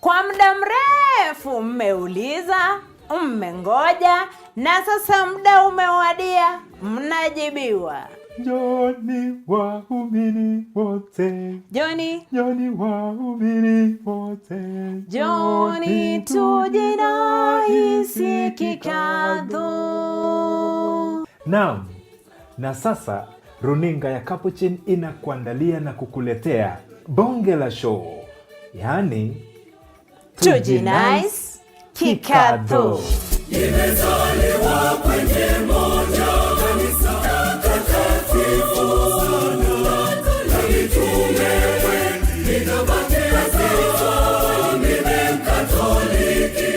Kwa muda mrefu mmeuliza, mmengoja, na sasa muda umewadia, mnajibiwa. Njoni waumini wote, Njoni waumini wote, njoni tujinahisi kikadho. Naam, na sasa runinga ya Capuchin inakuandalia na kukuletea bonge la show, yaani Tujinahisi kikadho. Nimezaliwa kwenye moja kanisa takatifu sana, na mitume wengi na mabatizo, mimi Mkatoliki.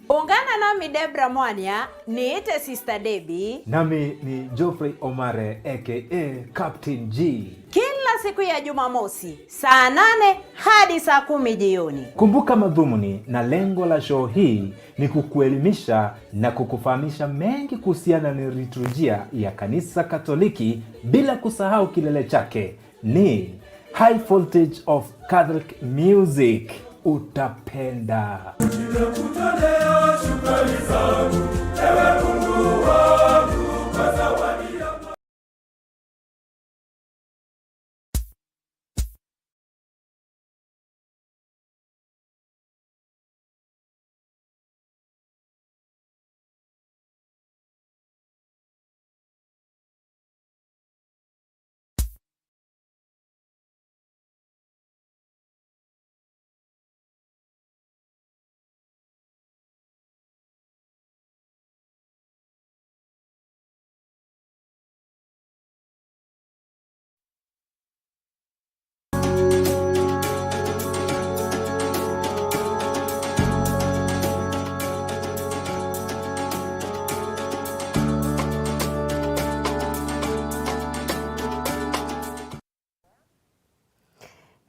Ungana nami Debra Mwanya, niite Sister Debbie. Nami ni Geoffrey Omare aka Captain G. Kila siku ya Jumamosi saa 8 hadi saa 10 jioni. Kumbuka madhumuni na lengo la show hii ni kukuelimisha na kukufahamisha mengi kuhusiana na liturujia ya kanisa Katoliki, bila kusahau kilele chake ni high voltage of Catholic music. Utapenda. Ninakutolea shukrani zangu, ewe Mungu wangu, kwa zawadi ya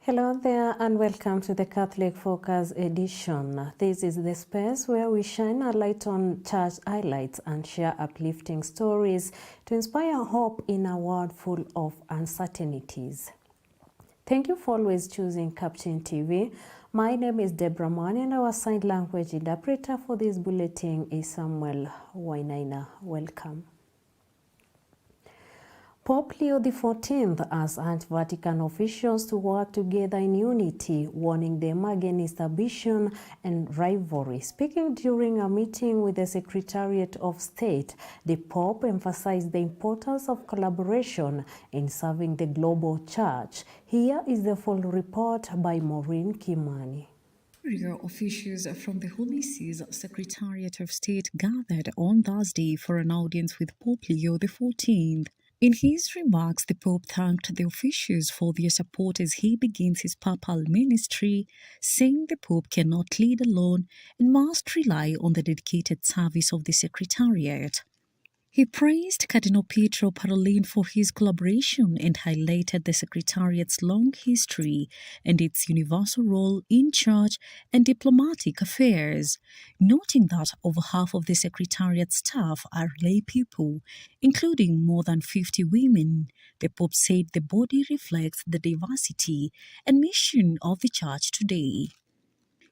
Hello there and welcome to the Catholic Focus edition. This is the space where we shine a light on church highlights and share uplifting stories to inspire hope in a world full of uncertainties. Thank you for always choosing Capuchin TV. My name is Debra Mwanya and our sign language interpreter for this bulletin is Samuel Wainaina. Welcome. Pope Leo XIV has urged Vatican officials to work together in unity, warning them against ambition and rivalry. Speaking during a meeting with the Secretariat of State, the Pope emphasized the importance of collaboration in serving the global church. Here is the full report by Maureen Kimani. Officials from the Holy See's Secretariat of State gathered on Thursday for an audience with Pope Leo XIV. In his remarks, the Pope thanked the officials for their support as he begins his papal ministry, saying the Pope cannot lead alone and must rely on the dedicated service of the Secretariat. He praised Cardinal Pietro Parolin for his collaboration and highlighted the Secretariat's long history and its universal role in church and diplomatic affairs, noting that over half of the Secretariat's staff are lay people, including more than 50 women. The Pope said the body reflects the diversity and mission of the Church today.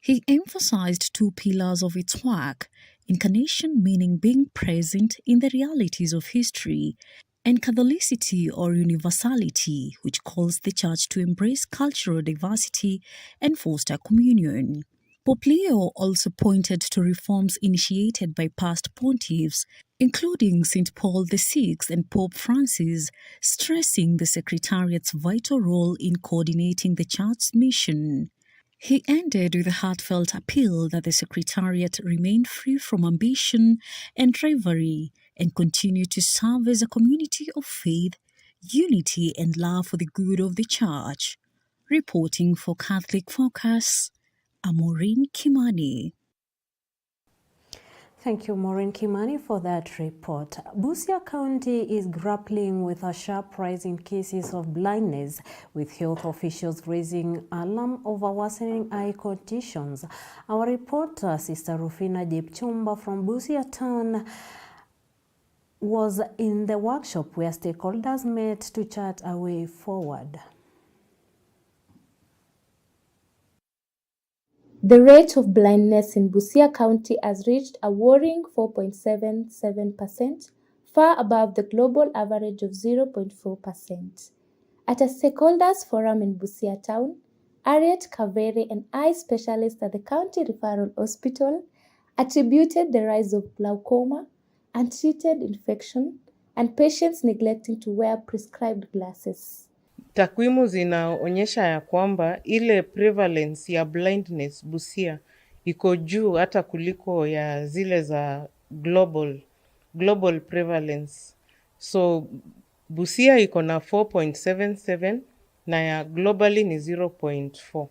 He emphasized two pillars of its work: incarnation, meaning being present in the realities of history, and Catholicity or universality, which calls the Church to embrace cultural diversity and foster communion. Pope Leo also pointed to reforms initiated by past pontiffs, including St. Paul VI and Pope Francis, stressing the Secretariat's vital role in coordinating the Church's mission. He ended with a heartfelt appeal that the Secretariat remain free from ambition and rivalry and continue to serve as a community of faith, unity and love for the good of the Church. Reporting for Catholic Focus, Maureen Kimani. Thank you, Maureen Kimani, for that report. Busia County is grappling with a sharp rise in cases of blindness, with health officials raising alarm over worsening eye conditions. Our reporter, Sister Rufina Jepchumba from Busia Town, was in the workshop where stakeholders met to chart a way forward. The rate of blindness in Busia County has reached a worrying 4.77%, far above the global average of 0.4%. At a stakeholders forum in Busia town, Harriet Kaveri, an eye specialist at the County Referral Hospital, attributed the rise of glaucoma, untreated infection, and patients neglecting to wear prescribed glasses. Takwimu zinaonyesha ya kwamba ile prevalence ya blindness Busia iko juu hata kuliko ya zile za global prevalence. So Busia iko na 4.77 na ya globally ni 0.4.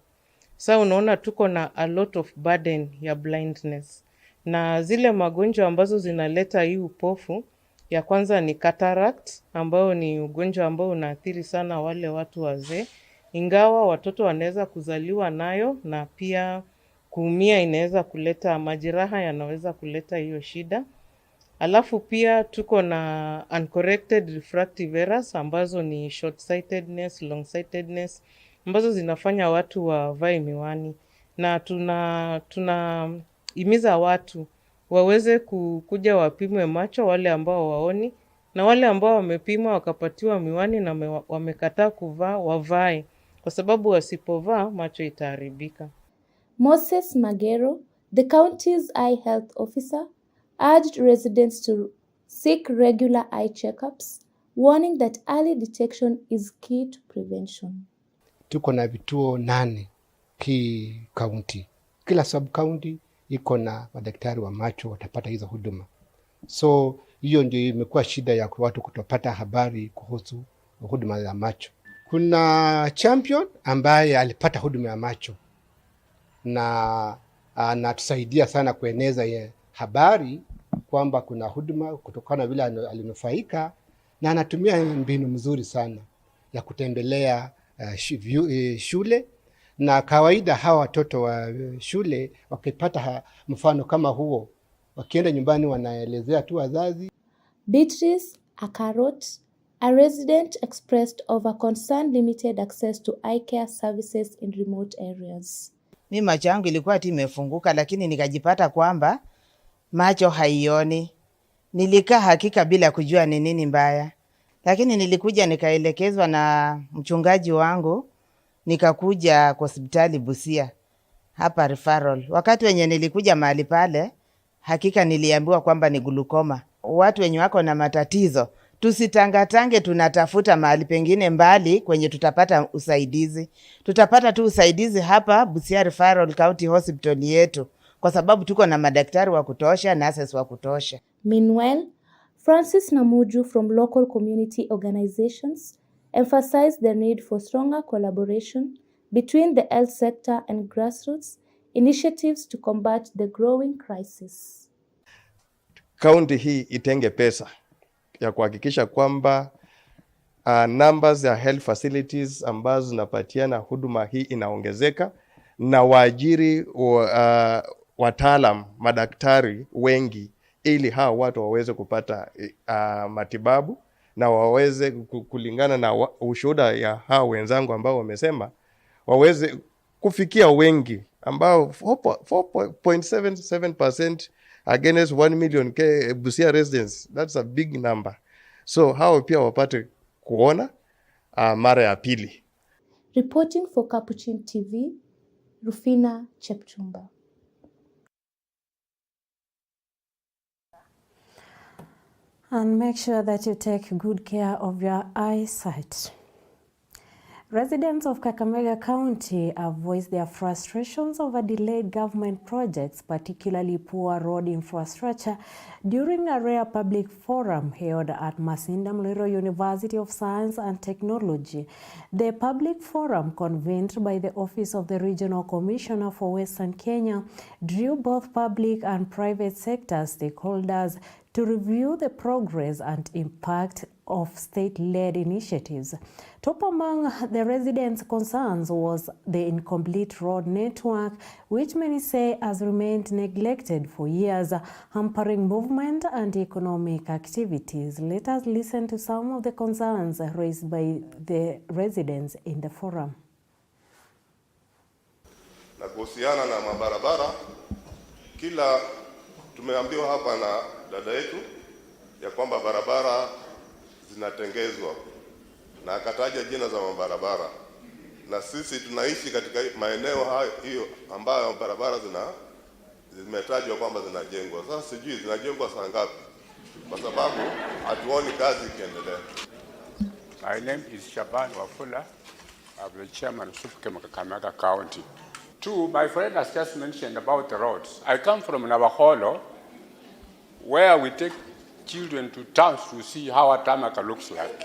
Sasa unaona tuko na a lot of burden ya blindness. Na zile magonjwa ambazo zinaleta hii upofu, ya kwanza ni cataract, ambao ni ugonjwa ambao unaathiri sana wale watu wazee. Ingawa watoto wanaweza kuzaliwa nayo, na pia kuumia inaweza kuleta majeraha, yanaweza kuleta hiyo shida. Alafu pia tuko na uncorrected refractive errors ambazo ni short-sightedness, long-sightedness, ambazo zinafanya watu wavae miwani. Na tunahimiza watu waweze kuja wapimwe macho, wale ambao waoni, na wale ambao wamepimwa wakapatiwa miwani na wamekataa kuvaa, wavae, kwa sababu wasipovaa macho itaharibika. Moses Magero, the county's eye health officer, urged residents to seek regular eye checkups, warning that early detection is key to prevention. Tuko na vituo 8 kaunti. Kila sub-county iko na madaktari wa macho watapata hizo huduma. So hiyo ndio imekuwa shida ya watu kutopata habari kuhusu huduma za macho. Kuna champion ambaye alipata huduma ya macho na anatusaidia sana kueneza habari kwamba kuna huduma kutokana vile alinufaika, na anatumia mbinu mzuri sana ya kutembelea shule. Na kawaida hawa watoto wa shule wakipata mfano kama huo, wakienda nyumbani wanaelezea tu wazazi. Beatrice Akarot, a resident, expressed over concern limited access to eye care services in remote areas. Mimi macho yangu ilikuwa ati imefunguka, lakini nikajipata kwamba macho haioni. Nilikaa hakika bila kujua ni nini mbaya, lakini nilikuja nikaelekezwa na mchungaji wangu, nikakuja kwa hospitali Busia hapa referral. Wakati wenye nilikuja mahali pale, hakika niliambiwa kwamba ni glaucoma. Watu wenye wako na matatizo tusitangatange tunatafuta mahali pengine mbali kwenye tutapata usaidizi. Tutapata tu usaidizi hapa Busia Referral County Hospital yetu, kwa sababu tuko na madaktari wa kutosha, nurses wa kutosha. Meanwhile, Francis Namuju from local community organizations emphasized the need for stronger collaboration between the health sector and grassroots initiatives to combat the growing crisis. Kaunti hii itenge pesa ya kuhakikisha kwamba numbers ya health facilities ambazo zinapatiana huduma hii inaongezeka, na waajiri wataalam, madaktari wengi, ili hawa watu waweze kupata matibabu na waweze kulingana na ushuhuda ya hawa wenzangu ambao wamesema waweze kufikia wengi ambao 4.77% against 1 million Busia residents. That's a big number. So hao pia wapate kuona mara ya pili. Reporting for Capuchin TV, Rufina Chepchumba. And make sure that you take good care of your eyesight. Residents of Kakamega County have voiced their frustrations over delayed government projects, particularly poor road infrastructure, during a rare public forum held at Masinda Muliro University of Science and Technology. The public forum, convened by the Office of the Regional Commissioner for Western Kenya, drew both public and private sector stakeholders to review the progress and impact of state-led initiatives. Top among the residents' concerns was the incomplete road network, which many say has remained neglected for years, hampering movement and economic activities. Let us listen to some of the concerns raised by the residents in the forum. Na kuhusiana na mabarabara, kila tumeambiwa hapa na dada yetu ya kwamba barabara zinatengezwa na akataja jina za mabarabara, na sisi tunaishi katika maeneo hayo hiyo ambayo barabara zimetajwa kwamba zinajengwa. Sasa sijui zinajengwa saa ngapi, kwa sababu hatuoni kazi ikiendelea. My name is Shaban Wafula. I'm the chairman of Kakamega County. Two, my friend has just mentioned about the roads. I come from Navaholo, where we take children to towns to see how a tarmac looks like.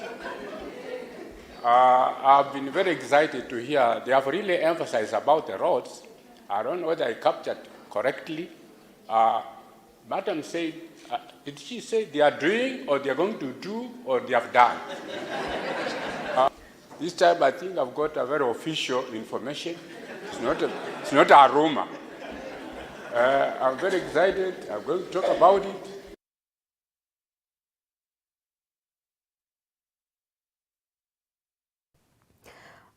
I've been very excited to hear they have really emphasized about the roads. I don't know whether I captured correctly. Madam said, did she say they are doing, or they are going to do, or they have done? This time I think I've got a very official information. It's not a rumor. I'm very excited. I'm going to talk about it.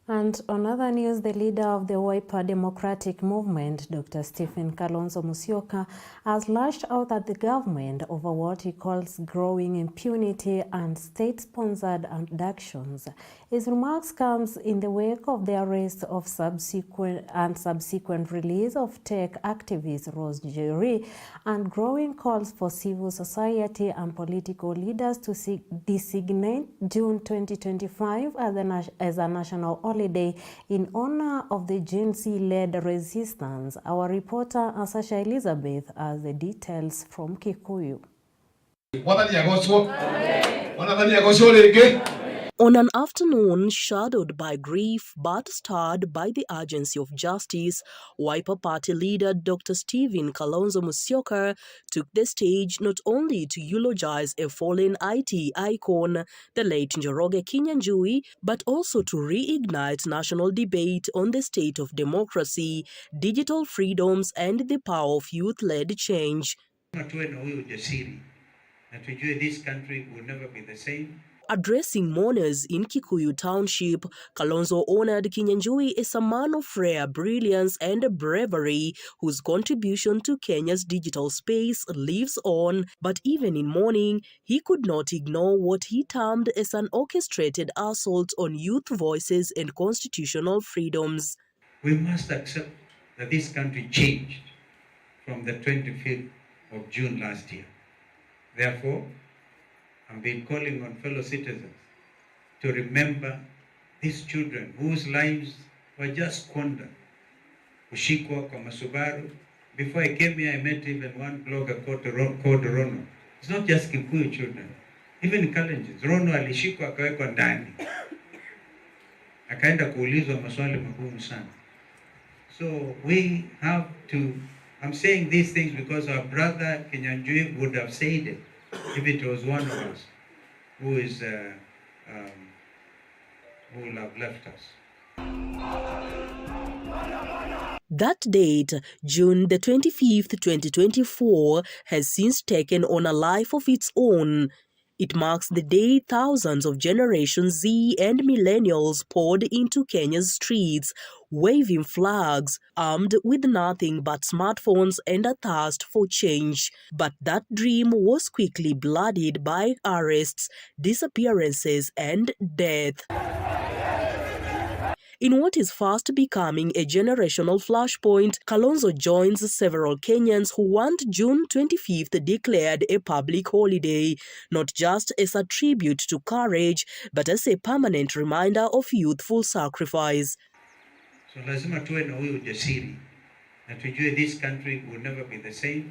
And on other news, the leader of the Wiper Democratic Movement, Dr. Stephen Kalonzo Musyoka, has lashed out at the government over what he calls growing impunity and state-sponsored abductions. His remarks comes in the wake of the arrest of subsequent release of tech activist Rose Njeri and growing calls for civil society and political leaders to designate June 2025 as a national holiday in honor of the Gen Z-led resistance. Our reporter Asasha Elizabeth has the details from Kikuyu. On an afternoon shadowed by grief but starred by the urgency of justice, Wiper Party leader Dr. Stephen Kalonzo Musyoka took the stage not only to eulogize a fallen IT icon, the late Njoroge Kinyanjui, but also to reignite national debate on the state of democracy, digital freedoms, and the power of youth-led change. This country will never be the same. Addressing mourners in Kikuyu Township, Kalonzo honored Kinyanjui as a man of rare brilliance and bravery whose contribution to Kenya's digital space lives on. But even in mourning, he could not ignore what he termed as an orchestrated assault on youth voices and constitutional freedoms. We must accept that this country changed from the 25th of June last year. Therefore, I've been calling on fellow citizens to remember these children whose lives were just squandered. Ushikwa kwa Masubaru. Before I came here, I met even one blogger called Rono. It's not just Kikuyu children, even Kalenjins. Rono alishikwa akawekwa ndani. Akaenda kuulizwa maswali magumu sana. So we have to, I'm saying these things because our brother Kinyanjui would have said it if it was one of us who will have left us. That date, June the 25th, 2024, has since taken on a life of its own. It marks the day thousands of Generation Z and millennials poured into Kenya's streets, waving flags, armed with nothing but smartphones and a thirst for change. But that dream was quickly bloodied by arrests, disappearances, and death. In what is fast becoming a generational flashpoint, Kalonzo joins several Kenyans who want June 25th declared a public holiday, not just as a tribute to courage, but as a permanent reminder of youthful sacrifice. So lazima tuwe na huyo ujasiri na tujue this country will never be the same.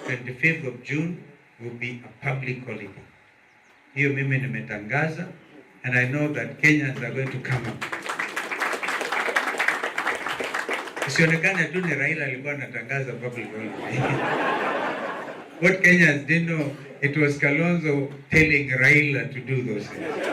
25th of June will be a public holiday. Hiyo mimi nimetangaza, and I know that Kenyans are going to come up. Isionekane tu ni Raila alikuwa anatangaza public holiday. What Kenyans didn't know, it was Kalonzo telling Raila to do those things.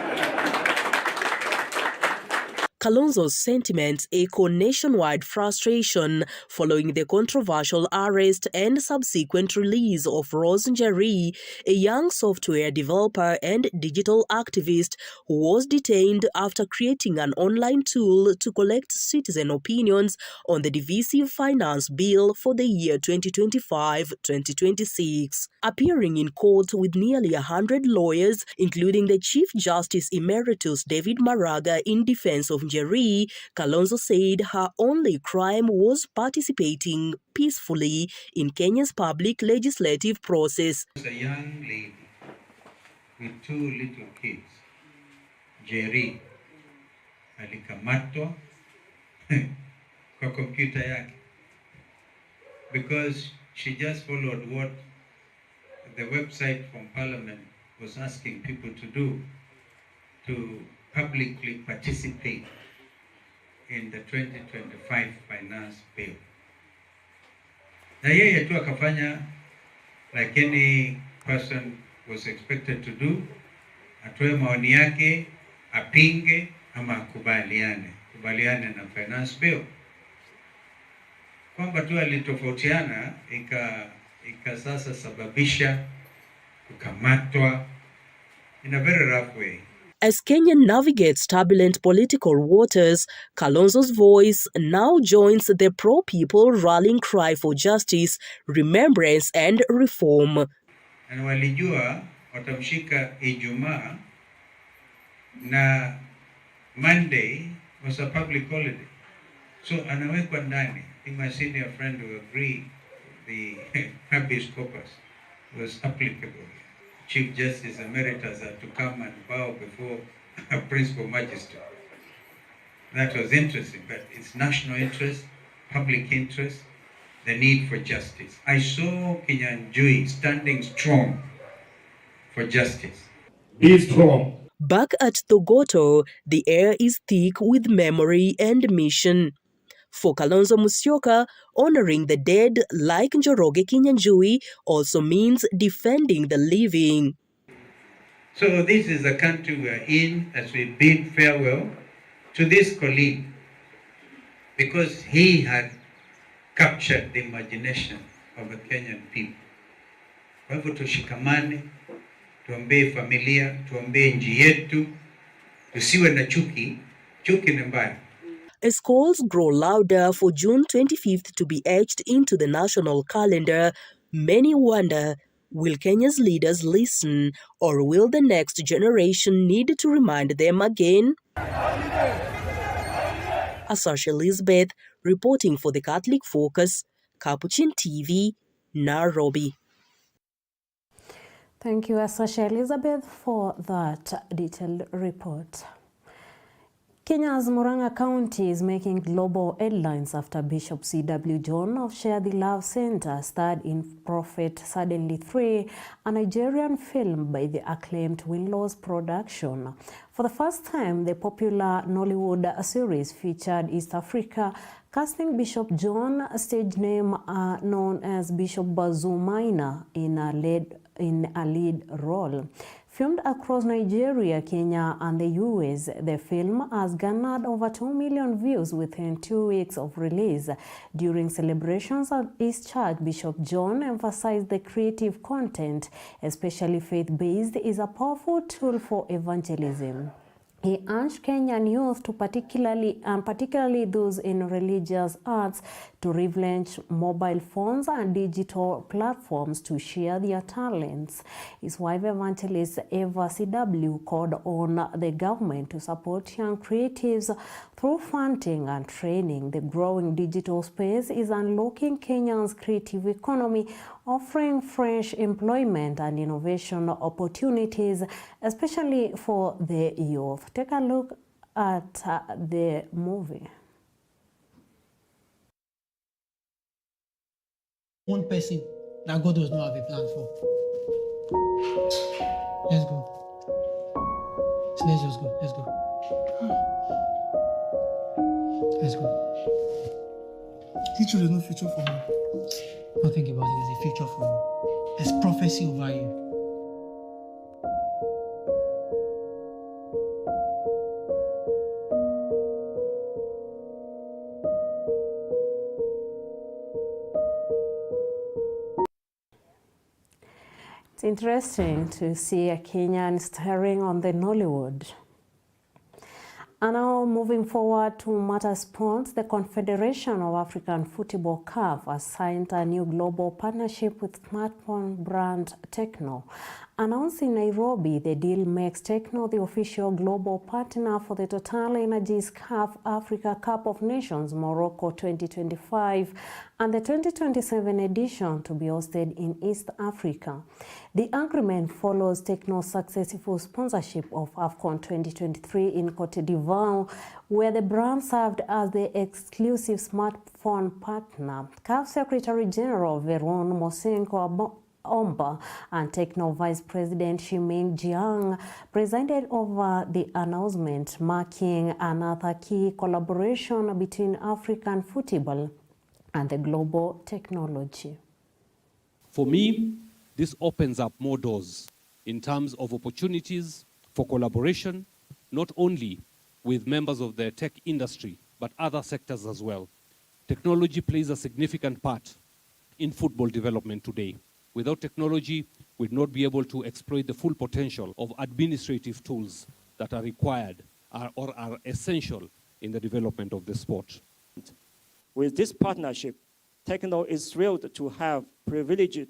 Kalonzo's sentiments echo nationwide frustration following the controversial arrest and subsequent release of Rose Njeri, a young software developer and digital activist who was detained after creating an online tool to collect citizen opinions on the divisive finance bill for the year 2025-2026. Appearing in court with nearly 100 lawyers, including the Chief Justice Emeritus David Maraga in defense of Njeri, Kalonzo said her only crime was participating peacefully in Kenya's public legislative process. A young lady with 2 little kids, Njeri, alikamatwa kwa kompyuta yake because she just followed what the website from Parliament was asking people to do to publicly participate in the 2025 finance bill. Na yeye tu akafanya like any person was expected to do, atoe maoni yake, apinge ama kubaliane na finance bill. Kwamba tu alitofautiana sasa sababisha kukamatwa in a very rough way. As Kenya navigates turbulent political waters, Kalonzo's voice now joins the pro-people rallying cry for justice, remembrance and reform. Na walijua watamshika Ijumaa na Monday was a public holiday. So anawekwa ndani. I think my senior friend will agree the habeas corpus was applicable. Chief Justice Emeritus had to come and bow before a principal magistrate. That was interesting, but it's national interest, public interest, the need for justice. I saw Kinyanjui standing strong for justice. Be strong. Back at Togoto, the air is thick with memory and mission. For Kalonzo Musyoka, honoring the dead like Njoroge Kinyanjui also means defending the living. So this is the country we are in as we bid farewell to this colleague because he had captured the imagination of the Kenyan people. Kwa hivyo tushikamane, tuombee familia, tuombee nchi yetu, tusiwe na chuki, chuki ni mbaya. As calls grow louder for June 25th to be etched into the national calendar, many wonder, will Kenya's leaders listen, or will the next generation need to remind them again? Asasha Elizabeth, reporting for the Catholic Focus, Capuchin TV, Nairobi. Thank you, Asasha Elizabeth, for that detailed report. Kenya's Murang'a County is making global headlines after Bishop C.W. John of Share the Love Center starred in Prophet Suddenly 3, a Nigerian film by the acclaimed Winlow's production. For the first time, the popular Nollywood series featured East Africa, casting Bishop John, stage name known as Bishop Bazumaina, in a lead role. Filmed across Nigeria, Kenya and the US, the film has garnered over 2 million views within 2 weeks of release. During celebrations at his church, Bishop John emphasized the creative content, especially faith-based, is a powerful tool for evangelism. He urged Kenyan youth to particularly those in religious arts to leverage mobile phones and digital platforms to share their talents. His wife, evangelist Eva CW, called on the government to support young creatives through funding and training. The growing digital space is unlocking Kenya's creative economy, offering fresh employment and innovation opportunities, especially for the youth. Take a look at the movie. One person that God does not have a plan for. Let's go. So let's just go. Let's go. Let's go. Teacher, there's no future for me. Don't think about it. There's a future for you. There's prophecy over you. It's interesting to see a Kenyan starring on the Nollywood. And now moving forward to matter sports, the Confederation of African Football CAF has signed a new global partnership with smartphone brand Tecno. Announced in Nairobi, the deal makes Tecno the official global partner for the Total Energies CAF Africa Cup of Nations Morocco 2025 and the 2027 edition to be hosted in East Africa. The agreement follows Tecno's successful sponsorship of AFCON 2023 in Cote d'Ivoire, where the brand served as the exclusive smartphone partner. CAF Secretary General Veron Mosenko Omba and Tecno Vice President Shiming Jiang presided over the announcement, marking another key collaboration between African football and the global technology. For me, this opens up more doors in terms of opportunities for collaboration, not only with members of the tech industry, but other sectors as well. Technology plays a significant part in football development today. Without technology, we'd not be able to exploit the full potential of administrative tools that are required or are essential in the development of the sport. With this partnership, Tecno is thrilled to have privilege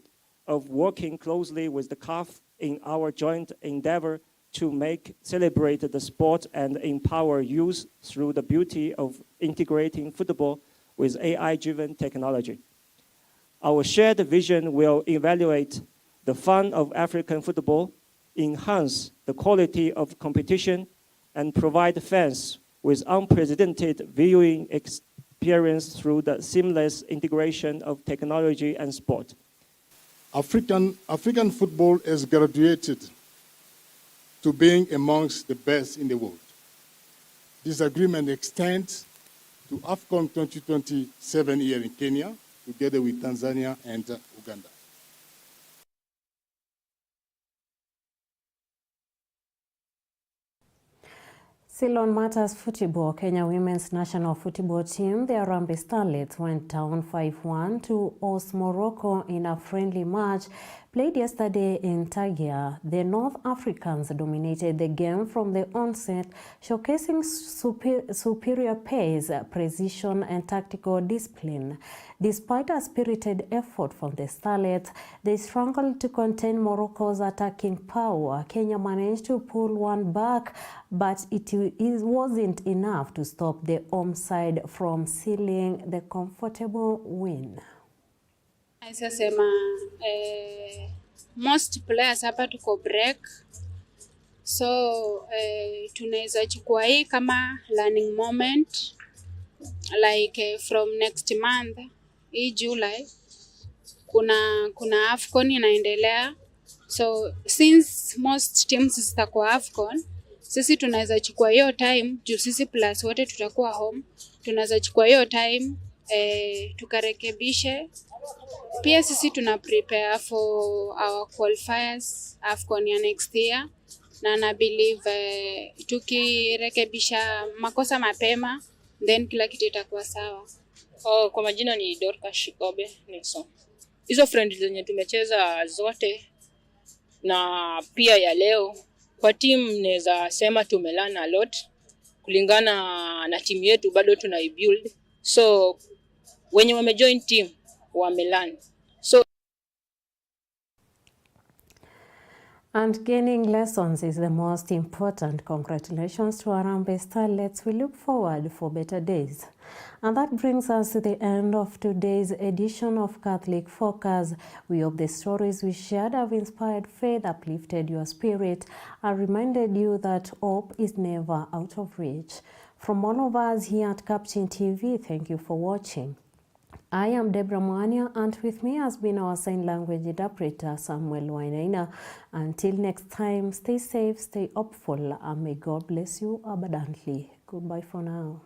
of working closely with the CAF in our joint endeavor to celebrate the sport and empower youth through the beauty of integrating football with AI-driven technology. Our shared vision will evaluate the fun of African football, enhance the quality of competition, and provide fans with unprecedented viewing experience through the seamless integration of technology and sport. African football has graduated to being amongst the best in the world. This agreement extends to AFCON 2027 here in Kenya, together with Tanzania and Uganda. Still on matters football, Kenya women's national football team, the Harambee Starlets, went down 5-1 to host Morocco in a friendly match played yesterday in Tagia. The North Africans dominated the game from the onset, showcasing superior pace, precision, and tactical discipline. Despite a spirited effort from the Starlets, they struggled to contain Morocco's attacking power. Kenya managed to pull one back, but it wasn't enough to stop the home side from sealing the comfortable win. Sema most players hapa tuko break, so tunaweza chukua hii kama learning moment, like from next month hii July kuna AFCON inaendelea, so since most teams zitakuwa AFCON, sisi tunaweza chukua hiyo time juu sisi plus wote tutakuwa home, tunaweza chukua hiyo time tukarekebishe. Pia sisi tuna prepare for our qualifiers AFCON ya next year, na na believe tukirekebisha makosa mapema then kila kitu itakuwa sawa. Kwa majina ni Dorka Shikobe Nixon. Hizo friendly zenye tumecheza zote na pia ya leo kwa team naweza sema tumelearn a lot kulingana na team yetu bado tunaibuild. So wenye wamejoin team wamelearn. So and gaining lessons is the most important. Congratulations to Harambee Starlets. We look forward for better days. And that brings us to the end of today's edition of Catholic Focus. We hope the stories we shared have inspired faith, uplifted your spirit, and reminded you that hope is never out of reach. From all of us here at Capuchin TV, thank you for watching. I am Deborah Mwanya, and with me has been our sign language interpreter, Samuel Wainaina. Until next time, stay safe, stay hopeful, and may God bless you abundantly. Goodbye for now.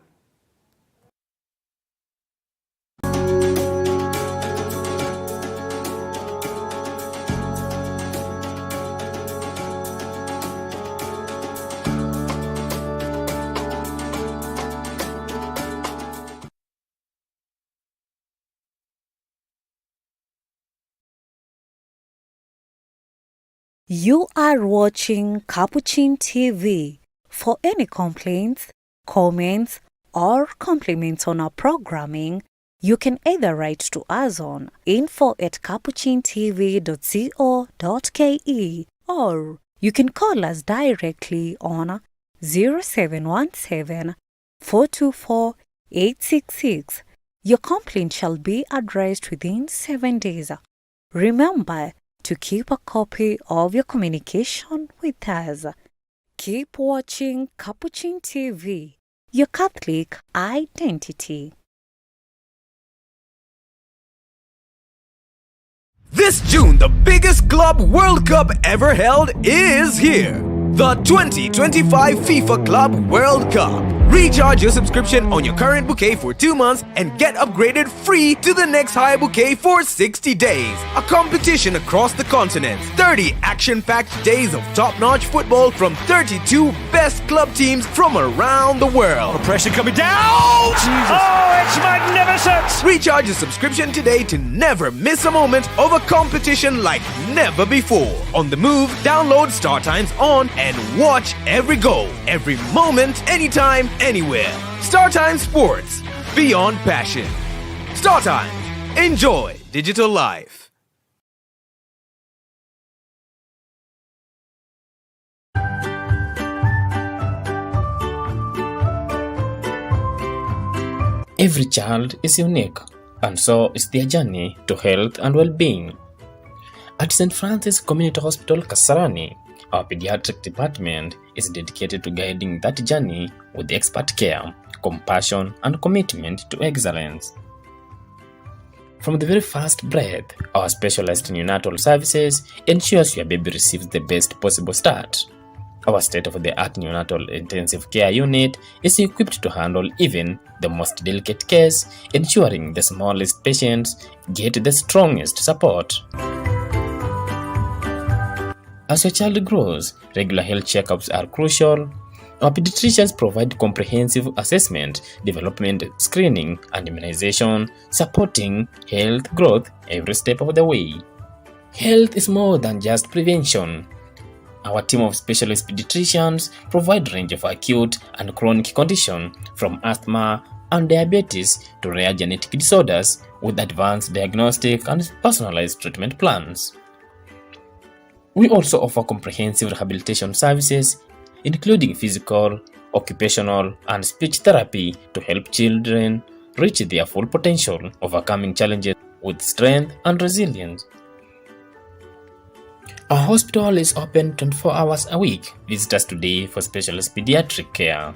You are watching Capuchin TV. For any complaints, comments, or compliments on our programming, you can either write to us on info@capuchintv.co.ke or you can call us directly on 0717 424 866. Your complaint shall be addressed within 7 days. Remember to keep a copy of your communication with us. Keep watching Capuchin TV, your Catholic identity. This June, the biggest Club World Cup ever held is here. The 2025 FIFA Club World Cup. Recharge your subscription on your current bouquet for 2 months and get upgraded free to the next high bouquet for 60 days. A competition across the continent. 30 action-packed days of top-notch football from 32 best club teams from around the world. The pressure coming down! Jesus. Oh, it's magnificent! Recharge your subscription today to never miss a moment of a competition like never before. On the move, download StarTimes on and watch every goal, every moment, anytime, anywhere. StarTimes Sports. Beyond passion. StarTimes. Enjoy digital life. Every child is unique, and so is their journey to health and well-being. At St. Francis Community Hospital, Kasarani, our pediatric department is dedicated to guiding that journey with expert care, compassion, and commitment to excellence. From the very first breath, our specialized neonatal services ensures your baby receives the best possible start. Our state-of-the-art neonatal intensive care unit is equipped to handle even the most delicate case, ensuring the smallest patients get the strongest support. As your child grows, regular health checkups are crucial. Our pediatricians provide comprehensive assessment, development, screening, and immunization, supporting health growth every step of the way. Health is more than just prevention. Our team of specialist pediatricians provide a range of acute and chronic conditions from asthma and diabetes to rare genetic disorders with advanced diagnostic and personalized treatment plans. We also offer comprehensive rehabilitation services, including physical, occupational, and speech therapy to help children reach their full potential, overcoming challenges with strength and resilience. Our hospital is open 24 hours a week. Visit us today for specialist pediatric care.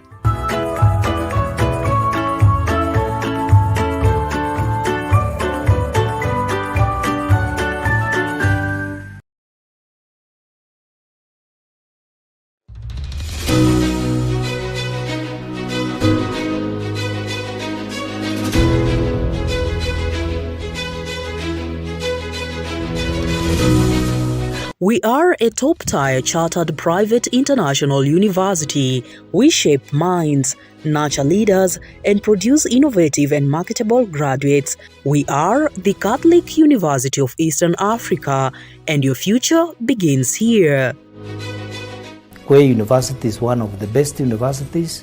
We are a top-tier chartered private international university. We shape minds, nurture leaders, and produce innovative and marketable graduates. We are the Catholic University of Eastern Africa, and your future begins here. Kwea University is one of the best universities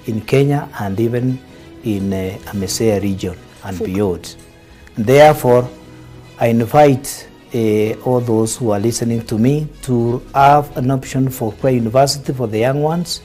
in Kenya and even in Amesea region and beyond. Therefore, I invite all those who are listening to me to have an option for Kwea University for the young ones,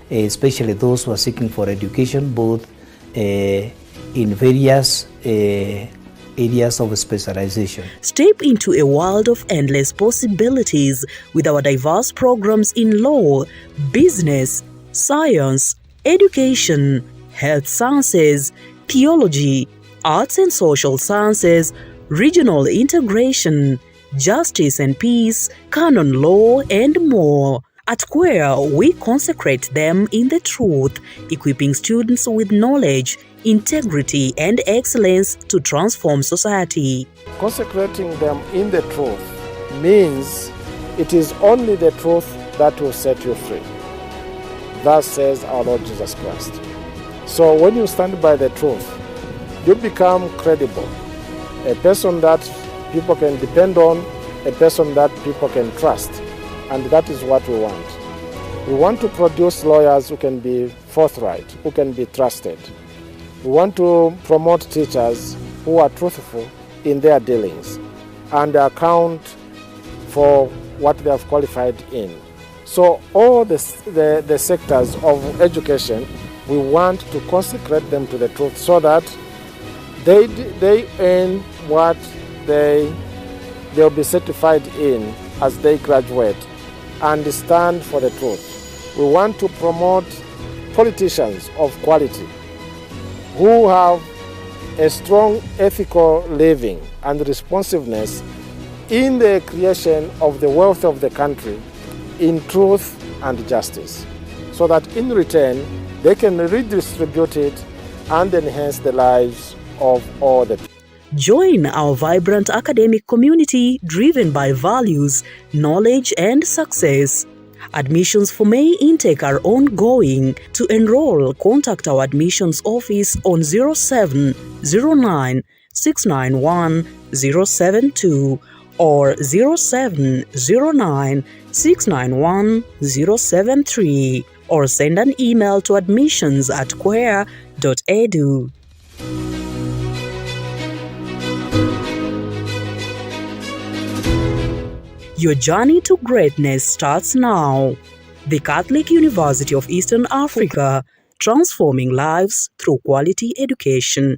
especially those who are seeking for education, both in various areas of specialization. Step into a world of endless possibilities with our diverse programs in law, business, science, education, health sciences, theology, arts and social sciences, regional integration, justice and peace, canon law, and more. At Kwea, we consecrate them in the truth, equipping students with knowledge, integrity, and excellence to transform society. Consecrating them in the truth means it is only the truth that will set you free. Thus says our Lord Jesus Christ. So when you stand by the truth, you become credible, a person that people can depend on, a person that people can trust. and that is what we want. We want to produce lawyers who can be forthright, who can be trusted. We want to promote teachers who are truthful in their dealings and account for what they have qualified in. So all the sectors of education, we want to consecrate them to the truth so that they earn what they'll be certified in as they graduate and stand for the truth. We want to promote politicians of quality who have a strong ethical living and responsiveness in the creation of the wealth of the country in truth and justice, so that in return they can redistribute it and enhance the lives of all the people. Join our vibrant academic community driven by values, knowledge, and success. Admissions for May intake are ongoing. To enroll, contact our admissions office on 0709 691 072 or 0709 691 073 or send an email to admissions@quer.edu. Your journey to greatness starts now. The Catholic University of Eastern Africa, transforming lives through quality education.